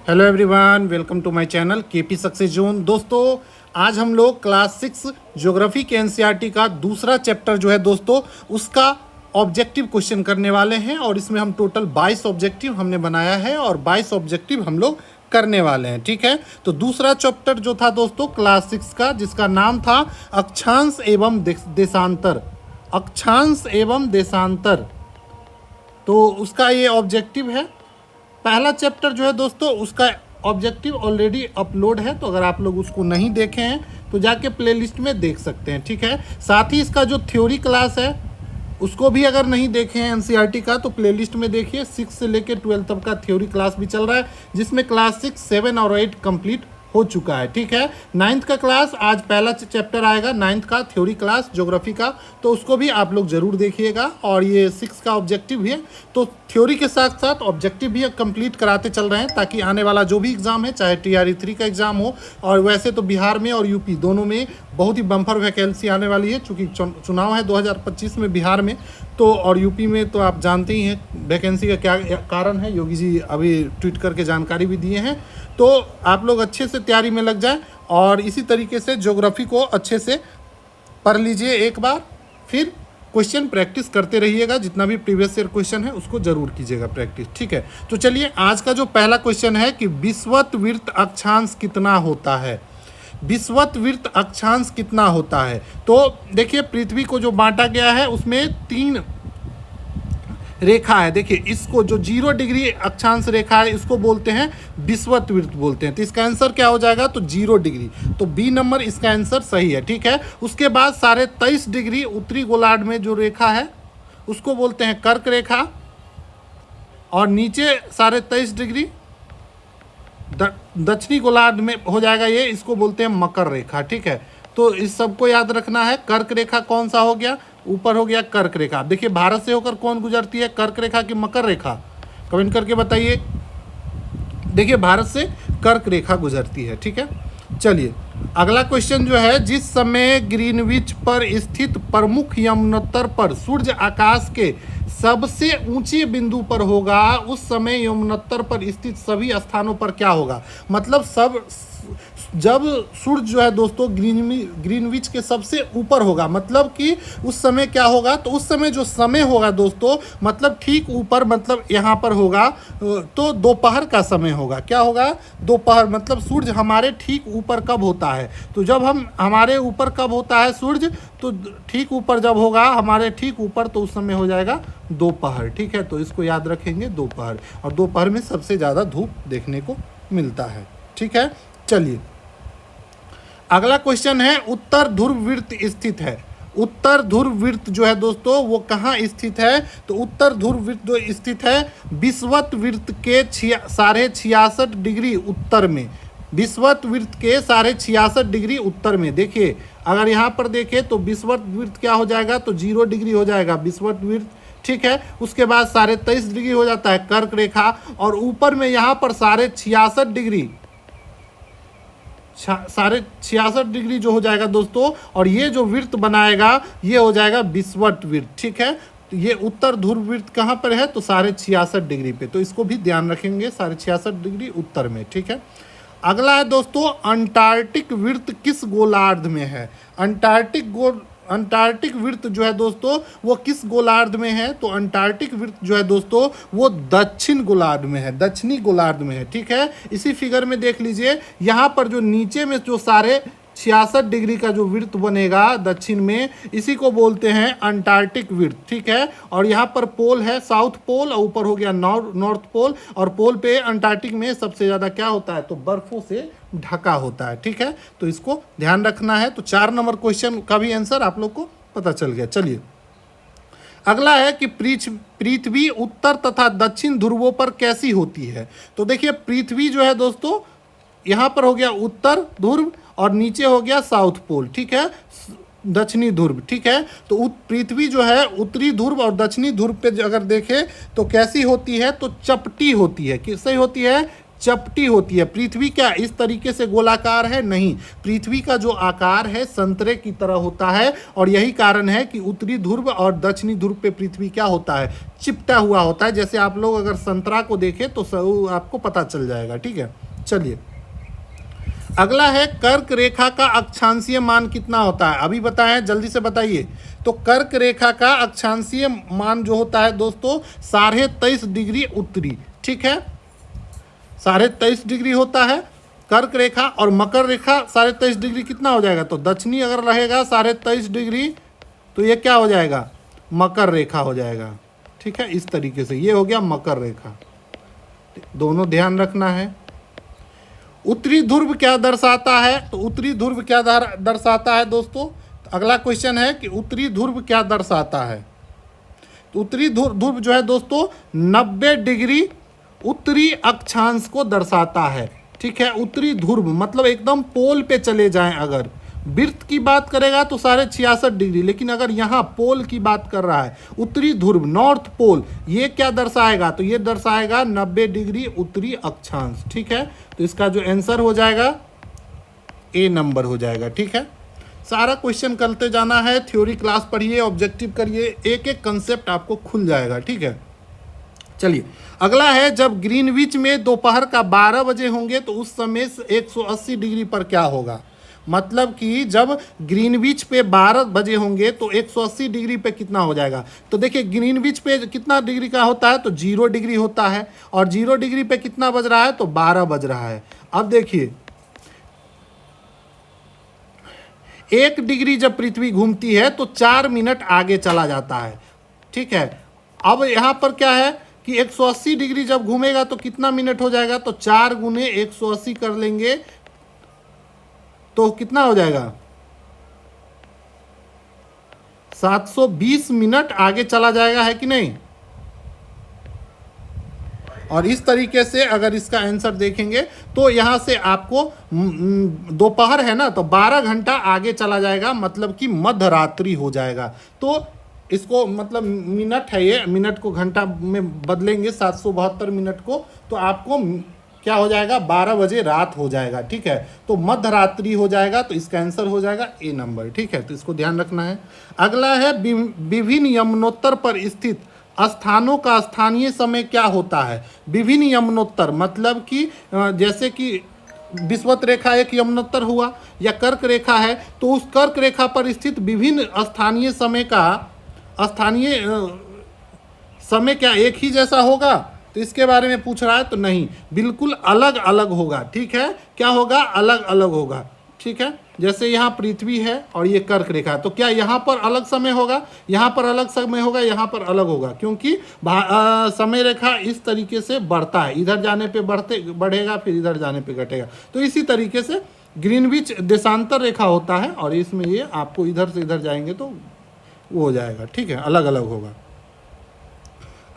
Hello everyone, welcome to my channel KP success zone. दोस्तों, आज हम लोग क्लास 6 ज्योग्राफी के एनसीईआरटी का दूसरा चैप्टर जो है दोस्तों, उसका ऑब्जेक्टिव क्वेश्चन करने वाले हैं। और इसमें हम टोटल 22 ऑब्जेक्टिव हमने बनाया है और 22 ऑब्जेक्टिव हम लोग करने वाले हैं। ठीक है, तो दूसरा चैप्टर जो था दोस्तों क्लास 6 का, जिसका नाम था अक्षांश एवं देशांतर। अक्षांश एवं देशांतर, तो उसका ये ऑब्जेक्टिव है। पहला चैप्टर जो है दोस्तों, उसका ऑब्जेक्टिव ऑलरेडी अपलोड है, तो अगर आप लोग उसको नहीं देखे हैं तो जाके प्लेलिस्ट में देख सकते हैं। ठीक है, साथ ही इसका जो थ्योरी क्लास है उसको भी अगर नहीं देखे हैं एनसीईआरटी का, तो प्लेलिस्ट में देखिए। 6 से लेकर 12 तक का थ्योरी क्लास भी चल रहा है, जिसमें क्लास 6, 7 और 8 कंप्लीट हो चुका है। ठीक है, 9th का क्लास आज पहला चैप्टर आएगा, 9th का थ्योरी क्लास ज्योग्राफी का, तो उसको भी आप लोग जरूर देखिएगा। और ये 6 का ऑब्जेक्टिव भी है, तो थ्योरी के साथ साथ ऑब्जेक्टिव भी कंप्लीट कराते चल रहे हैं, ताकि आने वाला जो भी एग्जाम है, चाहे TRE 3 का एग्जाम हो, और वैसे तो बिहार में और यूपी दोनों में बहुत ही बम्पर वैकेंसी आने वाली है, चूँकि चुनाव है 2025 में बिहार में, तो और यूपी में तो आप जानते ही हैं वैकेंसी का क्या कारण है। योगी जी अभी ट्वीट करके जानकारी भी दिए हैं, तो आप लोग अच्छे से तैयारी में लग जाएं और इसी तरीके से ज्योग्राफी को अच्छे से पढ़ लीजिए एक बार, फिर क्वेश्चन प्रैक्टिस करते रहिएगा। जितना भी प्रीवियस ईयर क्वेश्चन है उसको जरूर कीजिएगा प्रैक्टिस। ठीक है, तो चलिए आज का जो पहला क्वेश्चन है कि विषुवत अक्षांश कितना होता है। विषुवत अक्षांश कितना होता है, तो देखिए पृथ्वी को जो बांटा गया है उसमें 3 रेखा है। देखिए इसको जो 0 डिग्री अक्षांश रेखा है इसको बोलते हैं विषुवत बोलते हैं। तो इसका आंसर क्या हो जाएगा, तो 0 डिग्री, तो बी नंबर इसका आंसर सही है। ठीक है, उसके बाद 23.5 डिग्री उत्तरी गोलार्ध में जो रेखा है उसको बोलते हैं कर्क रेखा, और नीचे 23.5 डिग्री दक्षिणी गोलार्ध में हो जाएगा ये, इसको बोलते हैं मकर रेखा। ठीक है, तो इस सबको याद रखना है। कर्क रेखा कौन सा हो गया, ऊपर हो गया कर्क रेखा। देखिए भारत से होकर कौन गुजरती है, कर्क रेखा की मकर रेखा, कमेंट करके बताइए। देखिए भारत से कर्क रेखा गुजरती है। ठीक है, चलिए अगला क्वेश्चन जो है, जिस समय ग्रीनविच पर स्थित प्रमुख यमुनोत्तर पर सूर्य आकाश के सबसे ऊंचे बिंदु पर होगा, उस समय यमुनोत्तर पर स्थित सभी स्थानों पर क्या होगा। मतलब जब सूर्य जो है दोस्तों ग्रीनविच के सबसे ऊपर होगा, मतलब कि उस समय क्या होगा, तो उस समय जो समय होगा दोस्तों, मतलब ठीक ऊपर, मतलब यहाँ पर होगा, तो दोपहर का समय होगा। क्या होगा, दोपहर, मतलब सूर्य हमारे ठीक ऊपर कब होता है, तो जब हमारे ऊपर कब होता है सूर्य, तो ठीक ऊपर जब होगा हमारे ठीक ऊपर, तो उस समय हो जाएगा दोपहर। ठीक है, तो इसको याद रखेंगे दोपहर, और दोपहर में सबसे ज़्यादा धूप देखने को मिलता है। ठीक है, चलिए अगला क्वेश्चन है, उत्तर ध्रुव वृत्त स्थित है। उत्तर ध्रुव वृत्त जो है दोस्तों वो कहाँ स्थित है, तो उत्तर ध्रुव वृत्त जो स्थित है विषुवत वृत्त के 66.5 डिग्री उत्तर में। विषुवत वृत्त के 66.5 डिग्री उत्तर में। देखिए अगर यहाँ पर देखें तो विषुवत वृत्त क्या हो जाएगा, तो 0 डिग्री हो जाएगा विषुवत वृत्त। ठीक है, उसके बाद 23.5 डिग्री हो जाता है कर्क रेखा, और ऊपर में यहाँ पर 66.5 डिग्री 66.5 डिग्री जो हो जाएगा दोस्तों, और ये जो वृत्त बनाएगा ये हो जाएगा विषुवत वृत्त। ठीक है, तो ये उत्तर ध्रुव वृत्त कहाँ पर है, तो 66.5 डिग्री पे, तो इसको भी ध्यान रखेंगे, 66.5 डिग्री उत्तर में। ठीक है, अगला है दोस्तों, अंटार्कटिक वृत्त किस गोलार्ध में है। अंटार्कटिक वृत्त जो है दोस्तों वो किस गोलार्ध में है, तो अंटार्कटिक वृत्त जो है दोस्तों वो दक्षिण गोलार्ध में है, दक्षिणी गोलार्ध में है। ठीक है, इसी फिगर में देख लीजिए, यहाँ पर जो नीचे में जो 66 डिग्री का जो वृत्त बनेगा दक्षिण में, इसी को बोलते हैं अंटार्कटिक वृत्त। ठीक है, और यहाँ पर पोल है साउथ पोल, और ऊपर हो गया नॉर्थ पोल, और पोल पे अंटार्कटिक में सबसे ज़्यादा क्या होता है, तो बर्फों से ढका होता है। ठीक है, तो इसको ध्यान रखना है। तो 4 नंबर क्वेश्चन का भी आंसर आप लोग को पता चल गया। चलिए अगला है कि पृथ्वी उत्तर तथा दक्षिण ध्रुवों पर कैसी होती है। तो देखिए पृथ्वी जो है दोस्तों यहाँ पर हो गया उत्तर ध्रुव, और नीचे हो गया साउथ पोल। ठीक है, दक्षिणी ध्रुव। ठीक है, तो पृथ्वी जो है उत्तरी ध्रुव और दक्षिणी ध्रुव पे अगर देखें तो कैसी होती है, तो चपटी होती है। किससे होती है, चपटी होती है। पृथ्वी क्या इस तरीके से गोलाकार है? नहीं, पृथ्वी का जो आकार है संतरे की तरह होता है, और यही कारण है कि उत्तरी ध्रुव और दक्षिणी ध्रुव पे पृथ्वी क्या होता है? चिपटा हुआ होता है। जैसे आप लोग अगर संतरा को देखें तो आपको पता चल जाएगा। ठीक है, चलिए अगला है कर्क रेखा का अक्षांशीय मान कितना होता है? अभी बताएं, जल्दी से बताइए। तो कर्क रेखा का अक्षांशीय मान जो होता है दोस्तों 23.5 डिग्री उत्तरी। ठीक है, 23.5 डिग्री होता है कर्क रेखा, और मकर रेखा 23.5 डिग्री कितना हो जाएगा? तो दक्षिणी अगर रहेगा 23.5 डिग्री तो ये क्या हो जाएगा? मकर रेखा हो जाएगा। ठीक है, इस तरीके से ये हो गया मकर रेखा। दोनों ध्यान रखना है। उत्तरी ध्रुव क्या दर्शाता है? तो उत्तरी ध्रुव क्या दर्शाता है दोस्तों? तो अगला क्वेश्चन है कि उत्तरी ध्रुव क्या दर्शाता है? तो उत्तरी ध्रुव जो है दोस्तों 90 डिग्री उत्तरी अक्षांश को दर्शाता है। ठीक है, उत्तरी ध्रुव मतलब एकदम पोल पे चले जाएं। अगर वृत्त की बात करेगा तो 66.5 डिग्री, लेकिन अगर यहाँ पोल की बात कर रहा है उत्तरी ध्रुव नॉर्थ पोल, ये क्या दर्शाएगा? तो ये दर्शाएगा 90 डिग्री उत्तरी अक्षांश। ठीक है, तो इसका जो आंसर हो जाएगा ए नंबर हो जाएगा। ठीक है, सारा क्वेश्चन करते जाना है, थ्योरी क्लास पढ़िए, ऑब्जेक्टिव करिए, एक एक कंसेप्ट आपको खुल जाएगा। ठीक है, चलिए अगला है जब ग्रीनविच में दोपहर का 12 बजे होंगे तो उस समय 180 डिग्री पर क्या होगा? मतलब कि जब ग्रीनविच पे 12 बजे होंगे तो 180 डिग्री पे कितना हो जाएगा? तो देखिए ग्रीनविच पे कितना डिग्री का होता है? तो 0 डिग्री होता है, और 0 डिग्री पे कितना बज रहा है? तो 12 बज रहा है। अब देखिए 1 डिग्री जब पृथ्वी घूमती है तो 4 मिनट आगे चला जाता है। ठीक है, अब यहाँ पर क्या है कि 180 डिग्री जब घूमेगा तो कितना मिनट हो जाएगा? तो 4 गुने 180 कर लेंगे तो कितना हो जाएगा? 720 मिनट आगे चला जाएगा, है कि नहीं? और इस तरीके से अगर इसका आंसर देखेंगे तो यहां से आपको दोपहर है ना, तो 12 घंटा आगे चला जाएगा, मतलब कि मध्य रात्रि हो जाएगा। तो इसको मतलब मिनट है, ये मिनट को घंटा में बदलेंगे 772 मिनट को, तो आपको क्या हो जाएगा? 12 बजे रात हो जाएगा। ठीक है, तो मध्य रात्रि हो जाएगा, तो इसका आंसर हो जाएगा ए नंबर। ठीक है, तो इसको ध्यान रखना है। अगला है विभिन्न यमुनोत्तर पर स्थित स्थानों का स्थानीय समय क्या होता है? विभिन्न यमुनोत्तर मतलब कि जैसे कि विषुवत रेखा एक यमुनोत्तर हुआ, या कर्क रेखा है तो उस कर्क रेखा पर स्थित विभिन्न स्थानीय समय का स्थानीय समय क्या एक ही जैसा होगा? तो इसके बारे में पूछ रहा है, तो नहीं, बिल्कुल अलग अलग होगा। ठीक है, क्या होगा? अलग अलग होगा। ठीक है, जैसे यहाँ पृथ्वी है और ये कर्क रेखा, तो क्या यहाँ पर अलग समय होगा? यहाँ पर अलग समय होगा, यहाँ पर अलग होगा, क्योंकि समय रेखा इस तरीके से बढ़ता है, इधर जाने पे बढ़ेगा, फिर इधर जाने पे घटेगा। तो इसी तरीके से ग्रीनविच देशांतर रेखा होता है, और इसमें ये आपको इधर से इधर जाएंगे तो वो हो जाएगा। ठीक है, अलग अलग होगा।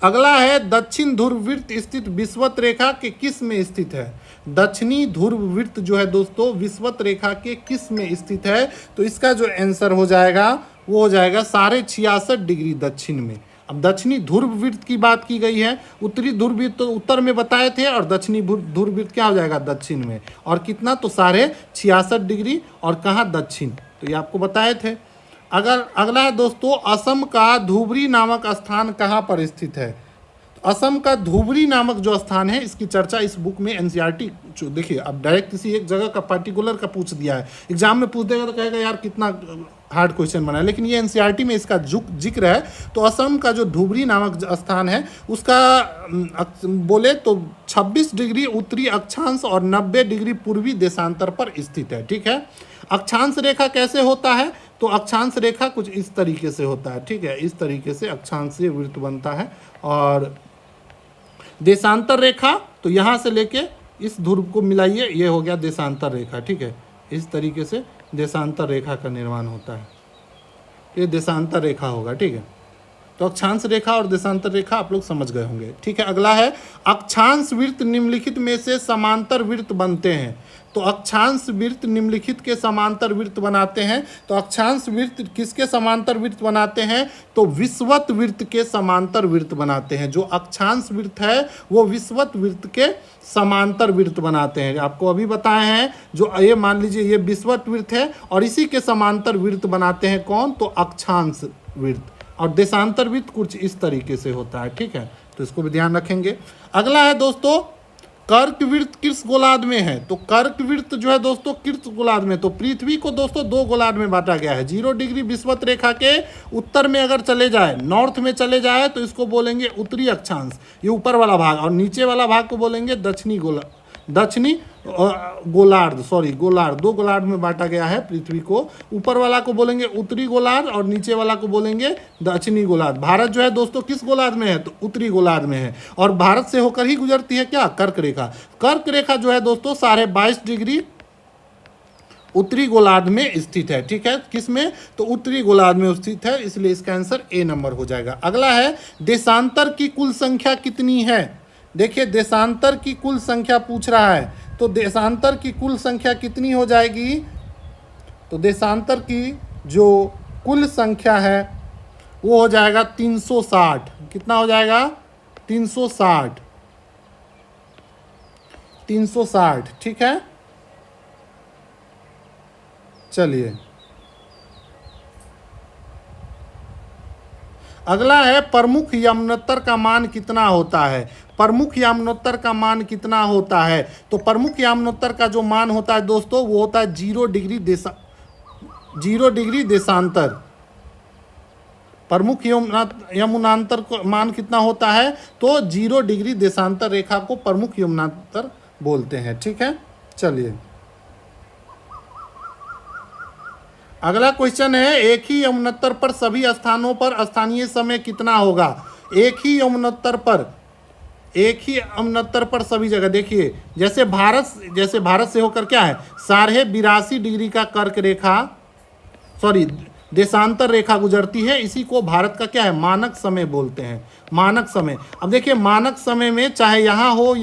अगला है दक्षिण ध्रुववृत्त स्थित विषुवत रेखा के किस में स्थित है? दक्षिणी ध्रुववृत्त जो है दोस्तों विषुवत रेखा के किस में स्थित है? तो इसका जो आंसर हो जाएगा वो हो जाएगा 66.5 डिग्री दक्षिण में। अब दक्षिणी ध्रुववृत्त की बात की गई है, उत्तरी ध्रुववृत्त तो उत्तर में बताए थे, और दक्षिणी ध्रुववृत्त क्या हो जाएगा? दक्षिण में। और कितना? तो 66.5 डिग्री, और कहाँ? दक्षिण। तो ये आपको बताए थे। अगर अगला है दोस्तों असम का धुबरी नामक स्थान कहाँ पर स्थित है? तो असम का धुबरी नामक जो स्थान है, इसकी चर्चा इस बुक में एनसीईआरटी, देखिए अब डायरेक्ट किसी एक जगह का पर्टिकुलर का पूछ दिया है, एग्जाम में पूछ देगा तो कहेगा यार कितना हार्ड क्वेश्चन बना है, लेकिन ये एनसीईआरटी में इसका जिक्र है। तो असम का जो धुबरी नामक स्थान है उसका बोले तो 26 डिग्री उत्तरी अक्षांश और 90 डिग्री पूर्वी देशांतर पर स्थित है। ठीक है, अक्षांश रेखा कैसे होता है? तो अक्षांश रेखा कुछ इस तरीके से होता है। ठीक है, इस तरीके से अक्षांशीय वृत्त बनता है। और देशांतर रेखा तो यहाँ से लेके इस ध्रुव को मिलाइए, ये हो गया देशांतर रेखा। ठीक है, इस तरीके से देशांतर रेखा का निर्माण होता है, ये देशांतर रेखा होगा। ठीक है, तो अक्षांश रेखा और देशांतर रेखा आप लोग समझ गए होंगे। ठीक है, अगला है अक्षांश वृत्त निम्नलिखित में से समांतर वृत्त बनते हैं। तो अक्षांश वृत्त निम्नलिखित के समांतर वृत्त बनाते हैं। तो अक्षांश वृत्त किसके समांतर वृत्त बनाते हैं? तो विषुवत वृत्त के समांतर वृत्त बनाते हैं। जो अक्षांश वृत्त है वो विषुवत वृत्त के समांतर वृत्त बनाते हैं। आपको अभी बताए हैं, जो ये मान लीजिए ये विषुवत वृत्त है और इसी के समांतर वृत्त बनाते हैं कौन? तो अक्षांश वृत्त। और देशांतर वृत्त कुछ इस तरीके से होता है। ठीक है, तो इसको भी ध्यान रखेंगे। अगला है दोस्तों कर्क वृत्त किस गोलार्ध में है? तो कर्क वृत्त जो है दोस्तों किस गोलार्ध में? तो पृथ्वी को दोस्तों दो गोलार्ध में बांटा गया है। 0 डिग्री विषुवत रेखा के उत्तर में अगर चले जाए, नॉर्थ में चले जाए, तो इसको बोलेंगे उत्तरी अक्षांश, ये ऊपर वाला भाग, और नीचे वाला भाग को बोलेंगे दक्षिणी गोलार्ध। गोलार्ध, दो गोलार्ध में बांटा गया है पृथ्वी को। ऊपर वाला को बोलेंगे उत्तरी गोलार्ध और नीचे वाला को बोलेंगे दक्षिणी गोलार्ध। भारत जो है दोस्तों किस गोलार्ध में है? तो उत्तरी गोलार्ध में है। और भारत से होकर ही गुजरती है क्या? कर्क रेखा। कर्क रेखा जो है दोस्तों 22.5 डिग्री उत्तरी गोलार्ध में स्थित है। ठीक है, किस में? तो उत्तरी गोलार्ध में स्थित है, इसलिए इसका आंसर ए नंबर हो जाएगा। अगला है देशांतर की कुल संख्या कितनी है? देखिए देशांतर की कुल संख्या पूछ रहा है, तो देशांतर की कुल संख्या कितनी हो जाएगी? तो देशांतर की जो कुल संख्या है वो हो जाएगा 360। कितना हो जाएगा? 360। 360। ठीक है, चलिए अगला है प्रमुख यमुनोत्तर का मान कितना होता है? प्रमुख यमुनोत्तर का मान कितना होता है? तो प्रमुख यमुनोत्तर का जो मान होता है दोस्तों वो होता है 0 डिग्री देशांतर। प्रमुख यमुनांतर का मान कितना होता है? तो 0 डिग्री देशांतर रेखा को प्रमुख यमुनांतर बोलते हैं। ठीक है, चलिए अगला क्वेश्चन है एक ही यमुनोत्तर पर सभी स्थानों पर स्थानीय समय कितना होगा? एक ही यमुनोत्तर पर सभी जगह, देखिए जैसे भारत से होकर क्या है 82.5 डिग्री का कर्क रेखा देशांतर रेखा गुजरती है, इसी को भारत का क्या है? मानक समय बोलते हैं। मानक समय। अब देखिए मानक समय में चाहे यहाँ हो,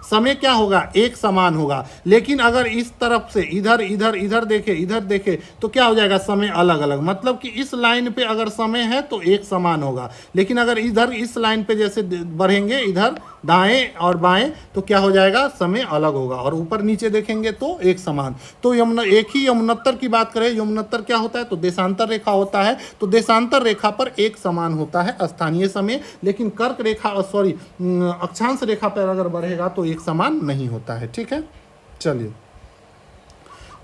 समय क्या होगा? एक समान होगा। लेकिन अगर इस तरफ से इधर देखे तो क्या हो जाएगा? समय अलग अलग। मतलब कि इस लाइन पे अगर समय है तो एक समान होगा, लेकिन अगर इधर इस लाइन पे जैसे बढ़ेंगे इधर दाएं और बाएं तो क्या हो जाएगा? समय अलग होगा। और ऊपर नीचे देखेंगे तो एक समान। तो एक ही यमुनोत्तर की बात करें, यमुनोत्तर क्या होता है? तो देशांतर रेखा होता है। तो देशांतर रेखा पर एक समान होता है स्थानीय समय, लेकिन कर्क रेखा अक्षांश रेखा पर अगर बढ़ेगा तो एक समान नहीं होता है। ठीक है, चलिए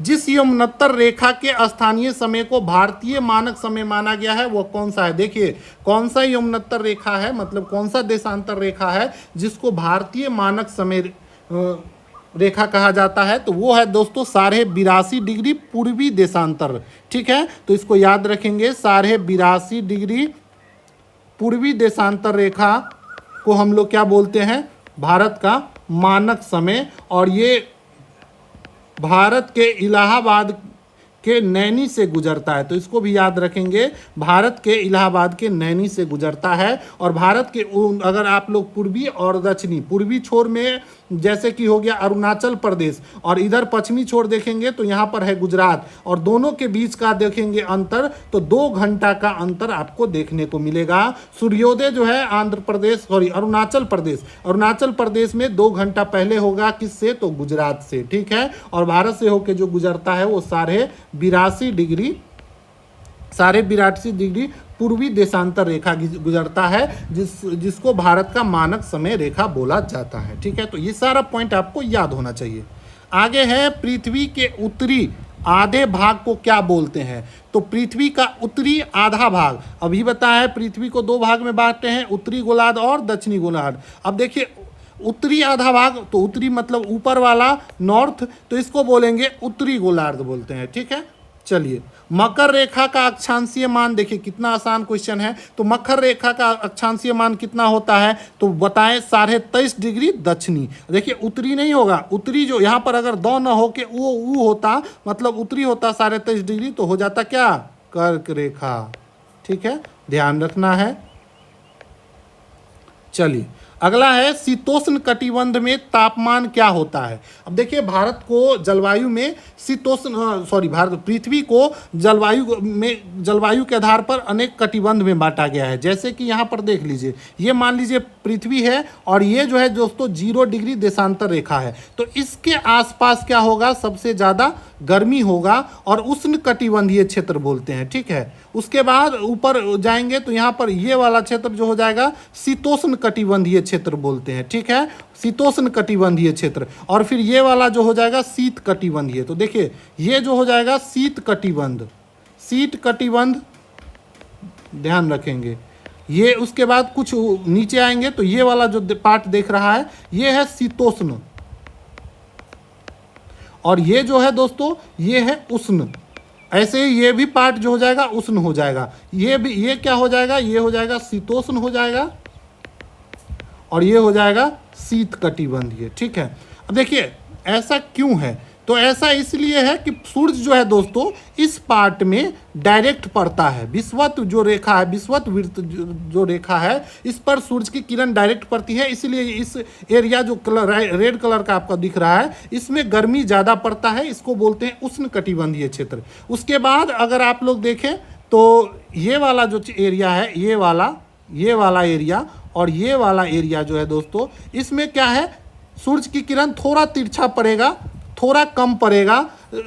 जिस यमुनोत्तर रेखा के स्थानीय समय को भारतीय मानक समय माना गया है वो कौन सा है? देखिए कौन सा यमुनोत्तर रेखा है, मतलब कौन सा देशांतर रेखा है जिसको भारतीय मानक समय रेखा कहा जाता है? तो वो है दोस्तों 82.5 डिग्री पूर्वी देशांतर। ठीक है, तो इसको याद रखेंगे, 82.5 डिग्री पूर्वी देशांतर रेखा को हम लोग क्या बोलते हैं? भारत का मानक समय। और ये भारत के इलाहाबाद के नैनी से गुजरता है, तो इसको भी याद रखेंगे, भारत के इलाहाबाद के नैनी से गुजरता है। और भारत के अगर आप लोग पूर्वी और दक्षिणी, पूर्वी छोर में जैसे कि हो गया अरुणाचल प्रदेश, और इधर पश्चिमी छोर देखेंगे तो यहाँ पर है गुजरात, और दोनों के बीच का देखेंगे अंतर तो 2 घंटा का अंतर आपको देखने को मिलेगा। सूर्योदय जो है अरुणाचल प्रदेश में 2 घंटा पहले होगा, किससे? तो गुजरात से। ठीक है, और भारत से होकर जो गुजरता है वो 82.5 डिग्री पूर्वी देशांतर रेखा गुजरता है, जिसको भारत का मानक समय रेखा बोला जाता है। ठीक है, तो ये सारा पॉइंट आपको याद होना चाहिए। आगे है पृथ्वी के उत्तरी आधे भाग को क्या बोलते हैं? तो पृथ्वी का उत्तरी आधा भाग, अभी बताया है पृथ्वी को 2 भाग में बांटते हैं, उत्तरी गोलार्ध और दक्षिणी गोलार्ध। अब देखिए उत्तरी आधा भाग, तो उत्तरी मतलब ऊपर वाला नॉर्थ, तो इसको बोलेंगे उत्तरी गोलार्ध बोलते हैं। ठीक है, चलिए मकर रेखा का अक्षांशीय मान, देखिए कितना आसान क्वेश्चन है। तो मकर रेखा का अक्षांशीय मान कितना होता है? तो बताएं 23.5 डिग्री दक्षिणी। देखिए उत्तरी नहीं होगा, उत्तरी जो यहाँ पर अगर दो न हो के वो होता, मतलब उत्तरी होता 23.5 डिग्री, तो हो जाता क्या? कर्क रेखा। ठीक है, ध्यान रखना है। चलिए अगला है शीतोष्ण कटिबंध में तापमान क्या होता है। अब देखिए भारत को जलवायु में भारत पृथ्वी को जलवायु के आधार पर अनेक कटिबंध में बांटा गया है। जैसे कि यहाँ पर देख लीजिए, ये मान लीजिए पृथ्वी है और ये जो है दोस्तों 0 डिग्री देशांतर रेखा है, तो इसके आसपास क्या होगा, सबसे ज़्यादा गर्मी होगा और उष्ण कटिबंधीय क्षेत्र बोलते हैं। ठीक है, उसके बाद ऊपर जाएंगे तो यहाँ पर ये वाला क्षेत्र जो हो जाएगा शीतोष्ण कटिबंधीय क्षेत्र बोलते हैं। ठीक है, शीतोष्ण कटिबंधीय क्षेत्र। और फिर ये वाला जो हो जाएगा शीत कटिबंधीय। तो देखिए ये जो हो जाएगा शीत कटिबंध ध्यान रखेंगे ये। उसके बाद कुछ नीचे आएंगे तो ये वाला जो पार्ट देख रहा है ये है शीतोष्ण, और ये जो है दोस्तों ये है उष्ण। ऐसे ही ये भी पार्ट जो हो जाएगा उष्ण हो जाएगा। ये क्या हो जाएगा, ये हो जाएगा शीतोष्ण हो जाएगा और ये हो जाएगा शीत कटिबंधीय। ठीक है, अब देखिए ऐसा क्यों है, तो ऐसा इसलिए है कि सूरज जो है दोस्तों इस पार्ट में डायरेक्ट पड़ता है। विषुवत जो रेखा है, विषुवत वृत्त जो रेखा है, इस पर सूरज की किरण डायरेक्ट पड़ती है, इसलिए इस एरिया जो कलर रेड कलर का आपका दिख रहा है इसमें गर्मी ज़्यादा पड़ता है, इसको बोलते हैं उष्ण कटिबंधीय क्षेत्र। उसके बाद अगर आप लोग देखें तो ये वाला जो एरिया है, ये वाला एरिया और ये वाला एरिया जो है दोस्तों, इसमें क्या है, सूरज की किरण थोड़ा तिरछा पड़ेगा, थोड़ा कम पड़ेगा,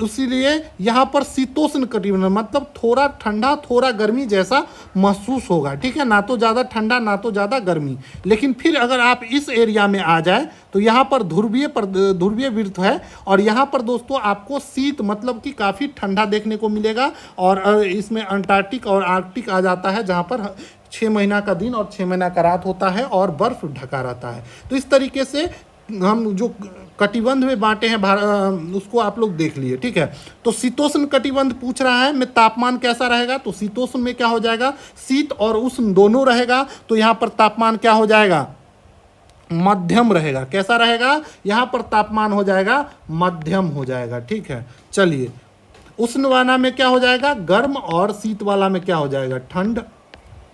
इसीलिए यहाँ पर शीतोष्ण कटिबंध मतलब थोड़ा ठंडा थोड़ा गर्मी जैसा महसूस होगा। ठीक है, ना तो ज़्यादा ठंडा ना तो ज़्यादा गर्मी। लेकिन फिर अगर आप इस एरिया में आ जाए तो यहाँ पर ध्रुवीय वृत्त है और यहाँ पर दोस्तों आपको शीत मतलब कि काफ़ी ठंडा देखने को मिलेगा। और इसमें अंटार्कटिक और आर्कटिक आ जाता है, जहाँ पर 6 महीना का दिन और 6 महीना का रात होता है और बर्फ ढका रहता है। तो इस तरीके से हम जो कटिबंध में बांटे हैं उसको आप लोग देख लिए। ठीक है, तो शीतोष्ण कटिबंध पूछ रहा है में तापमान कैसा रहेगा, तो शीतोष्ण में क्या हो जाएगा, शीत और उष्ण दोनों रहेगा, तो यहाँ पर तापमान क्या हो जाएगा, मध्यम रहेगा। कैसा रहेगा, यहाँ पर तापमान हो जाएगा मध्यम हो जाएगा। ठीक है, चलिए उष्ण वाला में क्या हो जाएगा, गर्म, और शीत वाला में क्या हो जाएगा, ठंड।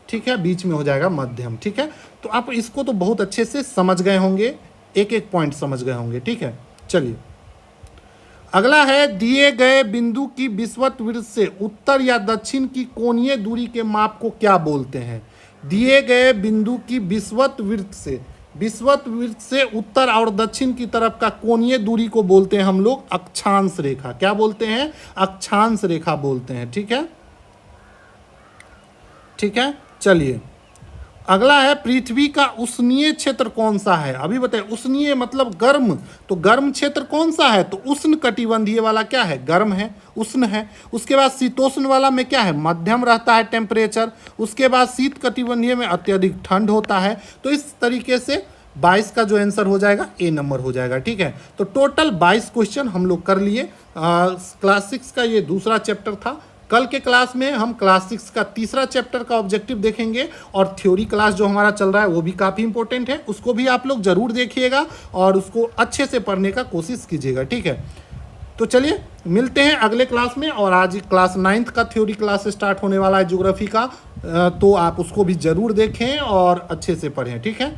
ठीक है, बीच में हो जाएगा मध्यम। ठीक है, तो आप इसको तो बहुत अच्छे से समझ गए होंगे, एक एक पॉइंट समझ गए होंगे। ठीक है, चलिए अगला है दिए गए बिंदु की विषुवत वृत्त से उत्तर या दक्षिण की कोणीय दूरी के माप को क्या बोलते हैं। दिए गए बिंदु की विषुवत वृत्त से उत्तर और दक्षिण की तरफ का कोणीय दूरी को बोलते हैं हम लोग अक्षांश रेखा। क्या बोलते हैं, अक्षांश रेखा बोलते हैं। ठीक है, ठीक है, चलिए अगला है पृथ्वी का उष्णीय क्षेत्र कौन सा है। अभी बताइए, उष्णीय मतलब गर्म, तो गर्म क्षेत्र कौन सा है, तो उष्ण कटिबंधीय वाला क्या है, गर्म है, उष्ण है। उसके बाद शीतोष्ण वाला में क्या है, मध्यम रहता है टेम्परेचर। उसके बाद शीत कटिबंधीय में अत्यधिक ठंड होता है। तो इस तरीके से 22 का जो आंसर हो जाएगा ए नंबर हो जाएगा। ठीक है, तो टोटल 22 क्वेश्चन हम लोग कर लिए। क्लास 6 का ये दूसरा चैप्टर था। कल के क्लास में हम क्लास 6 का तीसरा चैप्टर का ऑब्जेक्टिव देखेंगे, और थ्योरी क्लास जो हमारा चल रहा है वो भी काफ़ी इंपॉर्टेंट है, उसको भी आप लोग ज़रूर देखिएगा और उसको अच्छे से पढ़ने का कोशिश कीजिएगा। ठीक है, तो चलिए मिलते हैं अगले क्लास में। और आज क्लास 9th का थ्योरी क्लास स्टार्ट होने वाला है ज्योग्राफी का, तो आप उसको भी ज़रूर देखें और अच्छे से पढ़ें। ठीक है।